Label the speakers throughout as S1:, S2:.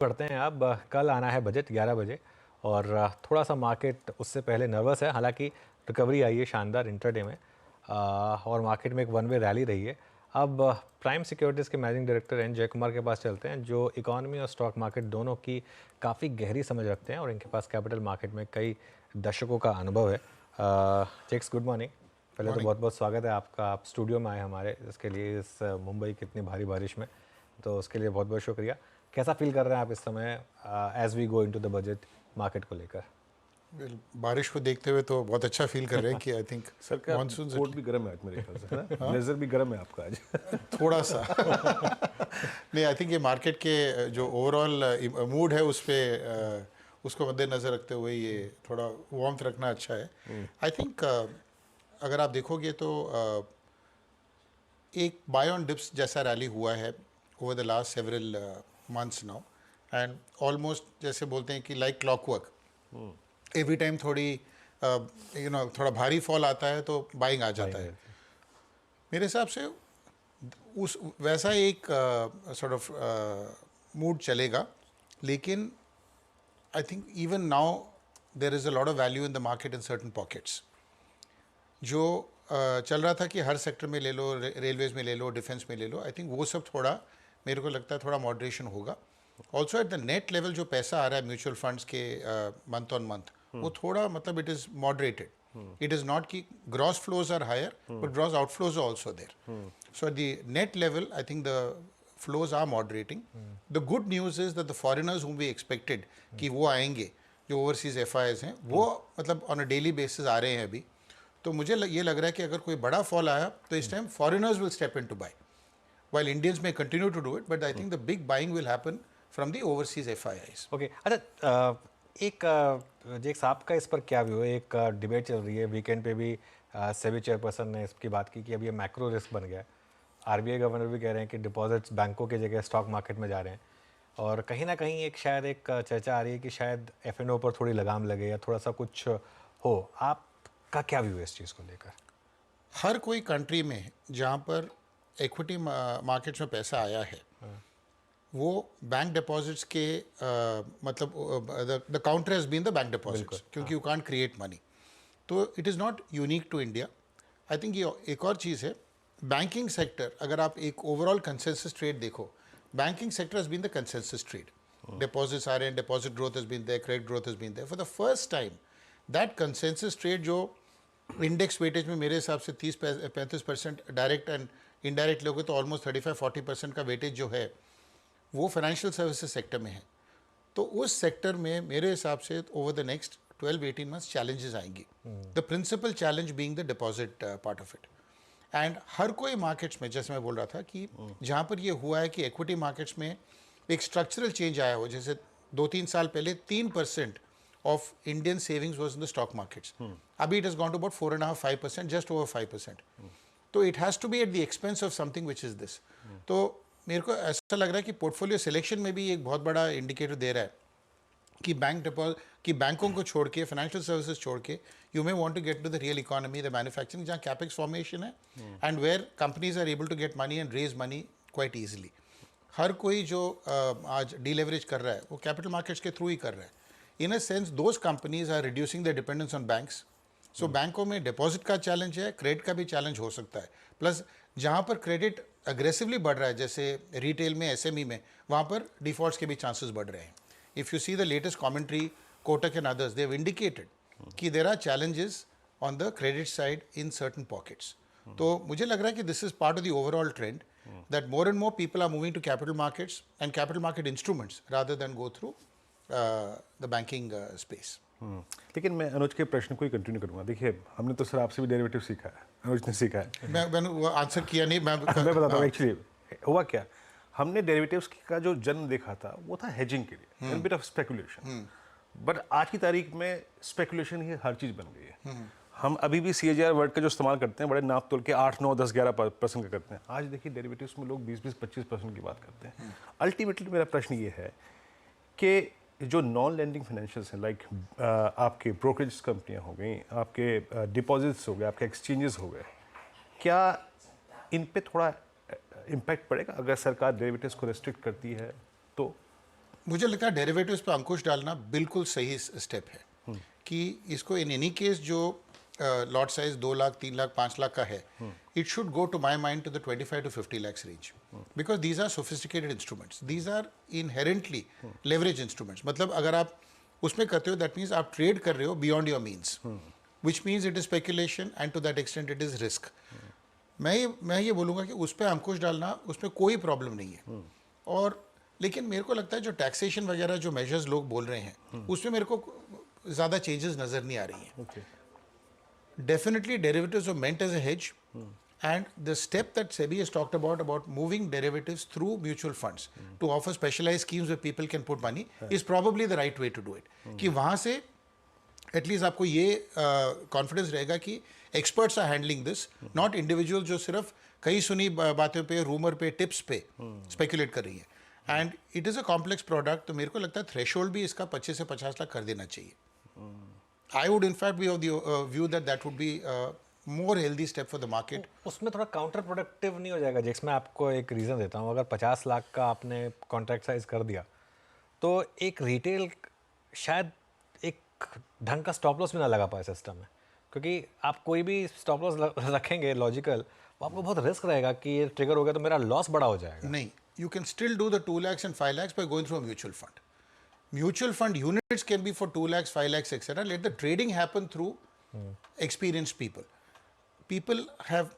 S1: पढ़ते हैं अब कल आना है बजट 11 बजे और थोड़ा सा मार्केट उससे पहले नर्वस है। हालांकि रिकवरी आई है शानदार इंट्राडे में और मार्केट में एक वन वे रैली रही है। अब प्राइम सिक्योरिटीज़ के मैनेजिंग डायरेक्टर एन जय कुमार के पास चलते हैं, जो इकोनॉमी और स्टॉक मार्केट दोनों की काफ़ी गहरी समझ रखते हैं और इनके पास कैपिटल मार्केट में कई दशकों का अनुभव है। जेक्स, गुड मॉर्निंग। पहले तो बहुत बहुत स्वागत है आपका, आप स्टूडियो में आए हमारे इसके लिए, इस मुंबई की इतनी भारी बारिश में, तो उसके लिए बहुत बहुत शुक्रिया। कैसा फील कर रहे हैं आप इस समय as we go into the budget market को लेकर?
S2: बारिश को देखते हुए तो बहुत अच्छा फील कर रहे हैं कि आई थिंक
S3: सर का कोट भी गर्म है आज मेरे ख्याल से, है ना? ब्लेजर भी गर्म है आपका आज।
S2: थोड़ा सा नहीं, आई थिंक ये मार्केट के जो ओवरऑल मूड है उस पर उसको मद्देनजर रखते हुए ये थोड़ा वार्मथ रखना अच्छा है। आई थिंक अगर आप देखोगे तो एक बाय ऑन डिप्स जैसा रैली हुआ है over the last several months now, and almost जैसे बोलते हैं कि लाइक क्लॉकवर्क एवरी टाइम थोड़ी थोड़ा भारी फॉल आता है तो बाइंग आ जाता है। मेरे हिसाब से उस वैसा एक सॉर्ट ऑफ मूड चलेगा, लेकिन I think even now there is a lot of value in the market in certain pockets. जो चल रहा था कि हर सेक्टर में ले लो, रेलवेज में ले लो, डिफेंस में ले लो, आई थिंक वो सब थोड़ा मेरे को लगता है थोड़ा मॉडरेशन होगा। Also at the net level जो पैसा आ रहा है म्यूचुअल फंड्स के मंथ ऑन मंथ, वो थोड़ा मतलब it is moderated. It is not कि gross flows are higher but gross outflows are also there. So at the net level I think the flows are moderating. The good news is that the foreigners whom we expected कि वो आएंगे, जो overseas FIIs हैं, वो मतलब on a daily basis आ रहे हैं अभी। तो मुझे ये लग रहा है कि अगर कोई बड़ा फॉल आया तो इस time foreigners will step in to buy, while Indians may continue to do it, but I think the big buying will happen from the overseas FIIs.
S1: Okay, अच्छा, एक जेक साहब का इस पर क्या व्यू है? एक डिबेट चल रही है, वीकेंड पे भी सेबी चेयरपर्सन ने इसकी बात की कि अब ये मैक्रो रिस्क बन गया है। आरबीआई गवर्नर भी कह रहे हैं कि डिपॉजिट्स बैंकों की जगह स्टॉक मार्केट में जा रहे हैं, और कहीं ना कहीं एक शायद एक चर्चा आ रही है कि शायद एफएनओ पर थोड़ी लगाम लगे या थोड़ा सा कुछ हो। आपका क्या व्यू है इस चीज़ को लेकर?
S2: हर कोई कंट्री में जहाँ पर इक्विटी मार्केट्स में पैसा आया है, वो बैंक डिपॉजिट्स के मतलब the counter has been the bank deposits, क्योंकि यू कांट क्रिएट मनी। तो it is not unique to India. I think ये एक और चीज़ है, बैंकिंग सेक्टर, अगर आप एक ओवरऑल कंसेंसस ट्रेड देखो, banking sector has been the consensus trade. Deposits आ रहे हैं, deposit growth has been there, credit growth has been there. For the first time that consensus trade जो इंडेक्स वेटेज में मेरे हिसाब से 30-35% डायरेक्ट एंड इनडायरेक्ट लोगे तो ऑलमोस्ट 35-40% का वेटेज जो है वो फाइनेंशियल सर्विसेज सेक्टर में है। तो उस सेक्टर में मेरे हिसाब से over the next 12-18 months challenges आएंगी, the principal challenge being the deposit part of it. And हर कोई मार्केट्स में, जैसे मैं बोल रहा था कि जहाँ पर ये हुआ है कि इक्विटी मार्केट्स में एक स्ट्रक्चरल चेंज आया हो, जैसे 2-3 साल पहले 3% of Indian savings was in the stock markets, अभी it has gone to about 4.5%, just over 5%। तो it has to be at the expense of something which is this. तो मेरे को ऐसा लग रहा है कि पोर्टफोलियो सिलेक्शन में भी एक बहुत बड़ा इंडिकेटर दे रहा है कि बैंकों को छोड़ के, फाइनेंशियल सर्विसेज छोड़ के, you may want to get to the real economy, the manufacturing, जहाँ कैपेक्स फॉर्मेशन है and where companies are able to get money and raise money quite easily. हर कोई जो आज डीलेवरेज कर रहा है वो कैपिटल मार्केट्स के थ्रू ही कर रहा है। In a sense those companies are reducing the dependence on banks. So बैंकों में डिपॉजिट का चैलेंज है, क्रेडिट का भी चैलेंज हो सकता है। प्लस जहाँ पर क्रेडिट अग्रेसिवली बढ़ रहा है, जैसे रिटेल में, एसएमई में, वहाँ पर डिफॉल्ट्स के भी चांसेस बढ़ रहे हैं। If you see the latest commentary, Kotak and others, they have indicated कि there are challenges on the credit side in certain pockets. तो मुझे लग रहा है कि this is part of the overall trend that more and more people are moving to capital markets and capital market instruments rather than go through the banking space.
S3: लेकिन मैं अनुज के प्रश्न को ही कंटिन्यू करूंगा। देखिए, हमने तो सर आपसे भी डेरिवेटिव सीखा है, अनुज ने सीखा है।
S2: मैंने आंसर किया नहीं, मैं
S3: बताता हूँ एक्चुअली हुआ क्या। हमने डेरिवेटिव्स का जो जन्म देखा था वो था हेजिंग के लिए, बिट ऑफ स्पेकुलेशन। बट आज की तारीख में स्पेकुलेशन ही हर चीज़ बन गई है। हम अभी भी CAGR वर्ड का जो इस्तेमाल करते हैं, बड़े नाप तोल के 8, 9, 10, 11% का करते हैं। आज देखिए डेरिवेटिव्स में लोग 20-25% की बात करते हैं। अल्टीमेटली मेरा प्रश्न ये है कि जो नॉन लैंडिंग फाइनेंशियल्स हैं, लाइक आपके ब्रोकरेज कंपनियां हो गई, आपके डिपॉजिट्स हो गए, आपके एक्सचेंजेस हो गए, क्या इन पे थोड़ा इम्पैक्ट पड़ेगा अगर सरकार डेरिवेटिव्स को रेस्ट्रिक्ट करती है तो?
S2: मुझे लगता है डेरिवेटिव्स पे अंकुश डालना बिल्कुल सही स्टेप है कि इसको इन एनी केस जो लॉट साइज 2 लाख 3 लाख 5 लाख का है, it should go to my mind to the 25 to 50 lakhs range, because these are sophisticated instruments, these are inherently leverage instruments. मतलब अगर आप उसमें करते हो दैट मीन्स आप ट्रेड कर रहे हो beyond your means, which means it is speculation and to that extent it is risk. मैं ये बोलूँगा कि उस पर अंकुश डालना, उसमें कोई प्रॉब्लम नहीं है. और लेकिन मेरे को लगता है जो टैक्सेशन वगैरह जो मेजर्स लोग बोल रहे हैं उसमें मेरे को ज़्यादा चेंजेस नज़र नहीं आ रही हैं. Definitely derivatives are meant as a hedge, and the step that SEBI has talked about moving derivatives through mutual funds to offer specialized schemes where people can put money is probably the right way to do it. कि वहाँ से at least आपको ये confidence रहेगा कि experts are handling this, not individual जो सिर्फ कई सुनी बातों पे, रूमर पे, टिप्स पे स्पेकुलेट कर रही है. And it is a complex product, तो मेरे को लगता है थ्रेशोल्ड भी इसका 25 से 50 लाख कर देना चाहिए. I would in fact be of the view that would be more healthy step for the market.
S1: उसमें थोड़ा काउंटर प्रोडक्टिव नहीं हो जाएगा जिक्स? मैं आपको एक रीज़न देता हूँ. अगर 50 लाख का आपने कॉन्ट्रैक्ट साइज कर दिया तो एक रिटेल शायद एक ढंग का स्टॉप लॉस भी ना लगा पाए सिस्टम में, क्योंकि आप कोई भी स्टॉप लॉस रखेंगे लॉजिकल, वो आपको बहुत रिस्क रहेगा कि ये ट्रिगर हो गया तो मेरा लॉस बड़ा हो जाएगा.
S2: नहीं, you can still do the 2 lakhs and 5 lakhs by going through a mutual fund. Mutual fund units can be for 2 lakhs, 5 lakhs, etc. Let the trading happen through experienced people. People have,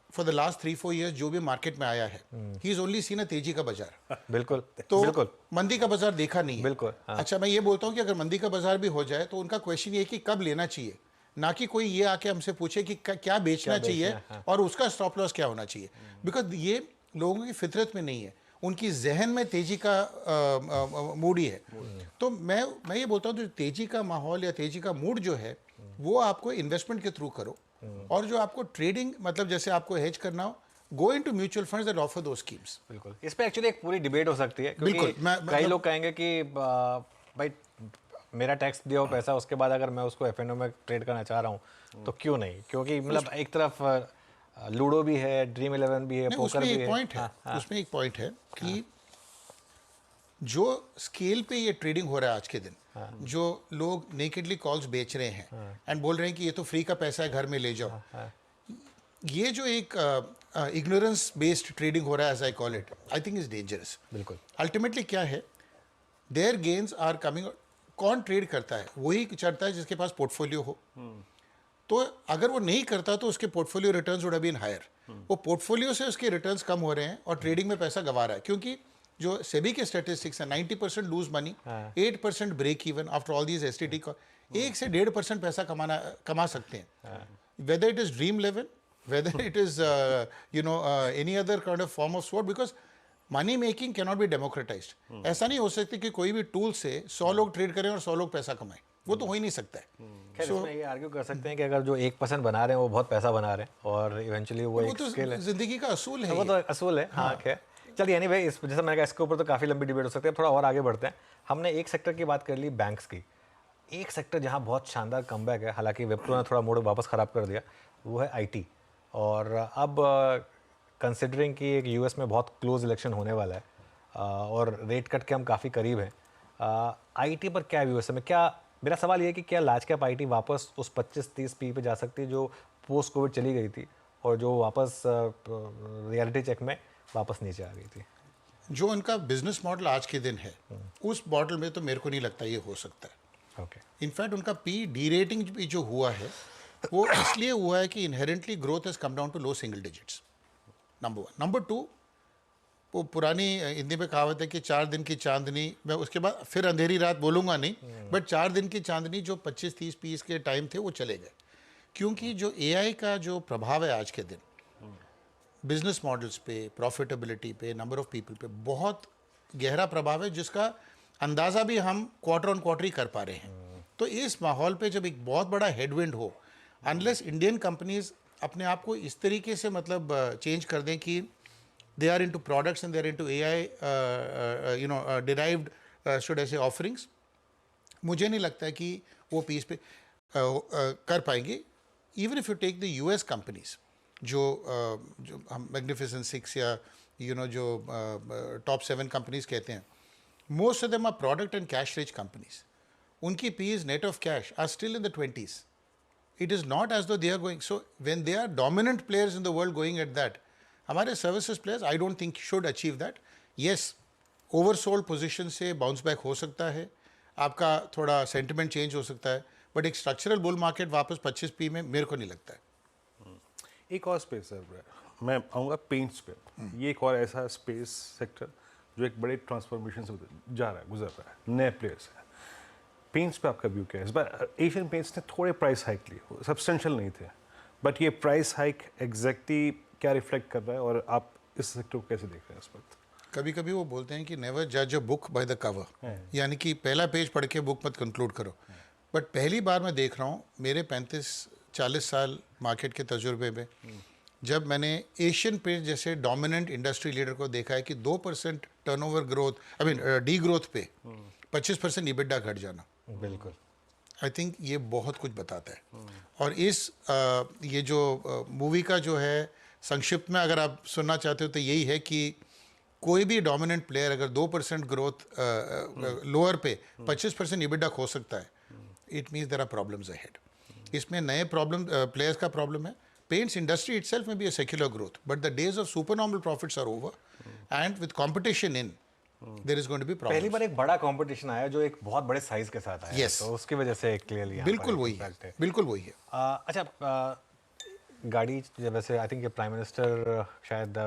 S2: for the last 3-4 years, जो भी market में आया है, he has only seen a तेजी का बाजार.
S1: बिल्कुल.
S2: तो
S1: बिल्कुल
S2: मंदी का बाजार देखा नहीं है.
S1: बिल्कुल.
S2: अच्छा, मैं ये बोलता हूँ कि अगर मंदी का बाजार भी हो जाए तो उनका क्वेश्चन ये है कि कब लेना चाहिए, ना कि कोई ये आके हमसे पूछे कि क्या बेचना चाहिए और उसका स्टॉप लॉस क्या होना चाहिए. बिकॉज ये लोगों की फितरत में नहीं है, उनकी जहन में तेजी का मूड ही है. तो मैं ये बोलता हूँ जो तेजी का माहौल या तेजी का मूड जो है वो आपको इन्वेस्टमेंट के थ्रू करो, और जो आपको ट्रेडिंग मतलब जैसे आपको हेज करना हो, go into mutual funds that offer those schemes.
S1: बिल्कुल. इस पे एक्चुअली एक पूरी डिबेट हो सकती है, क्योंकि
S2: बिल्कुल.
S1: कई लोग कहेंगे कि भाई मेरा टैक्स दिया हो पैसा, उसके बाद अगर मैं उसको एफएनओ में ट्रेड करना चाह रहा हूँ तो क्यों नहीं, क्योंकि मतलब एक तरफ लूडो भी है, ड्रीम 11 भी है, पोकर भी है.
S2: उसमें एक पॉइंट है कि जो स्केल पे ये ट्रेडिंग हो रहा है आज के दिन, जो लोग नेकेडली कॉल्स बेच रहे हैं एंड बोल रहे हैं कि ये तो फ्री का पैसा है, घर में ले जाओ, ये जो एक इग्नोरेंस बेस्ड ट्रेडिंग हो रहा है, as I call it, I think is dangerous.
S1: बिल्कुल.
S2: अल्टीमेटली क्या है, देयर गेन्स आर कमिंग. कौन ट्रेड करता है? वही चढ़ता है जिसके पास पोर्टफोलियो हो. तो अगर वो नहीं करता तो उसके portfolio returns would have been higher. वो पोर्टफोलियो से उसके रिटर्न्स कम हो रहे हैं और ट्रेडिंग में पैसा गंवा रहा है, क्योंकि जो सेबी के स्टैटिस्टिक्स है 90% lose money, 8% break even after all these STT. 1 से 1.5% पैसा कमा सकते हैं. Whether it is dream 11, whether it is any other kind of form of sport, because money making cannot be democratized. ऐसा नहीं हो सकती कि कोई भी टूल से 100 लोग ट्रेड करें और 100 लोग पैसा कमाएं. वो तो हो ही नहीं सकता है.
S1: खैर इसमें ये आर्ग्यू कर सकते हैं कि अगर जो 1% बना रहे हैं वो बहुत पैसा बना रहे हैं और इवेंचुअली वो एक
S2: तो
S1: स्केल है,
S2: जिंदगी का असूल है.
S1: वो तो असूल है. हाँ खैर चलिए. एनीवे, इस जैसा मैंने कहा इसके ऊपर तो काफ़ी लंबी डिबेट हो सकती है. थोड़ा और आगे बढ़ते हैं. हमने एक सेक्टर की बात कर ली, बैंक्स की. एक सेक्टर जहाँ बहुत शानदार कमबैक है, हालांकि विप्रो ने थोड़ा मूड वापस ख़राब कर दिया, वो है आईटी. और अब कंसिडरिंग कि एक यूएस में बहुत क्लोज इलेक्शन होने वाला है और रेट कट के हम काफ़ी करीब हैं, आईटी पर क्या व्यू है समय? क्या मेरा सवाल ये है कि क्या लार्ज कैप आईटी वापस उस 25-30 पी पे जा सकती है जो पोस्ट कोविड चली गई थी और जो वापस रियलिटी चेक में वापस नीचे आ गई थी?
S2: जो उनका बिजनेस मॉडल आज के दिन है उस मॉडल में तो मेरे को नहीं लगता ये हो सकता है.
S1: ओके.
S2: इनफैक्ट उनका पी डी रेटिंग भी जो हुआ है वो इसलिए हुआ है कि inherently growth has come down to low single digits. Number 1. Number 2, वो पुरानी हिंदी में कहावत है कि 4 दिन की चांदनी, मैं उसके बाद फिर अंधेरी रात बोलूँगा नहीं, बट 4 दिन की चांदनी जो 25-30 पीस के टाइम थे वो चले गए, क्योंकि जो एआई का जो प्रभाव है आज के दिन बिजनेस मॉडल्स पे, प्रॉफिटेबिलिटी पे, नंबर ऑफ पीपल पे बहुत गहरा प्रभाव है, जिसका अंदाज़ा भी हम क्वार्टर ऑन क्वार्टर ही कर पा रहे हैं. तो इस माहौल पे जब एक बहुत बड़ा हेडविंड हो, अनलेस इंडियन कंपनीज अपने आप को इस तरीके से मतलब चेंज कर दें कि they are into products and they are into AI derived should I say offerings, मुझे नहीं लगता है कि वो पीस पे कर पाएंगे. Even if you take the US companies जो हम मैग्निफिसेंट 6 या जो टॉप 7 कंपनीज कहते हैं, most of them are product and cash rich companies. Unki P's net of cash are still in the 20s. It is not as though they are going. So when they are dominant players in the world going at that, हमारे services players I don't think should achieve that. Yes, oversold position से bounce back हो सकता है, आपका थोड़ा sentiment change हो सकता है, but एक structural bull market वापस 25p में मेरे को नहीं लगता है.
S3: एक और स्पेस है मैं आऊँगा पेंट्स पे. ये एक और ऐसा स्पेस सेक्टर जो एक बड़े ट्रांसफॉर्मेशन से जा रहा है, गुजर रहा है, नए प्लेयर्स हैं. पेंट्स पे आपका व्यू क्या है? इस बार एशियन पेंट्स ने थोड़े प्राइस हाइक लिए, सब्सटेंशियल नहीं थे, बट ये प्राइस हाइक एग्जैक्टली क्या रिफ्लेक्ट कर रहा है और आप इस सेक्टर को कैसे देख रहे हैं इस वक्त?
S2: कभी कभी वो बोलते हैं कि नेवर जज a book by the cover, यानी कि पहला पेज पढ़ के बुक मत कंक्लूड करो. बट पहली बार मैं देख रहा हूँ मेरे 35-40 साल मार्केट के तजुर्बे में, जब मैंने एशियन पेंट जैसे डोमिनेंट इंडस्ट्री लीडर को देखा है कि 2% turnover growth, I mean D growth पे 25% EBITDA घट जाना,
S1: बिल्कुल.
S2: आई थिंक ये बहुत कुछ बताता है. और इस ये जो मूवी का जो है संक्षिप्त में अगर आप सुनना चाहते हो तो यही है कि कोई भी डोमिनेंट प्लेयर अगर 2% ग्रोथ लोअर पे 25% EBITDA खो सकता है, it means there are problems ahead. इसमें नए प्रॉब्लम प्लेयर्स का प्रॉब्लम है. पेंट्स इंडस्ट्री इटसेल्फ में भी a secular growth, but the days of supernormal profits are over, and with competition in, there is going to be problems.
S1: पहली बार एक बड़ा competition आया जो एक बहुत बड़े साइज के साथ आया.
S2: Yes.
S1: तो उसकी वजह से क्लियरली
S2: बिल्कुल वही है, बिल्कुल वही है.
S1: अच्छा, गाड़ी वैसे आई थिंक ये प्राइम मिनिस्टर शायद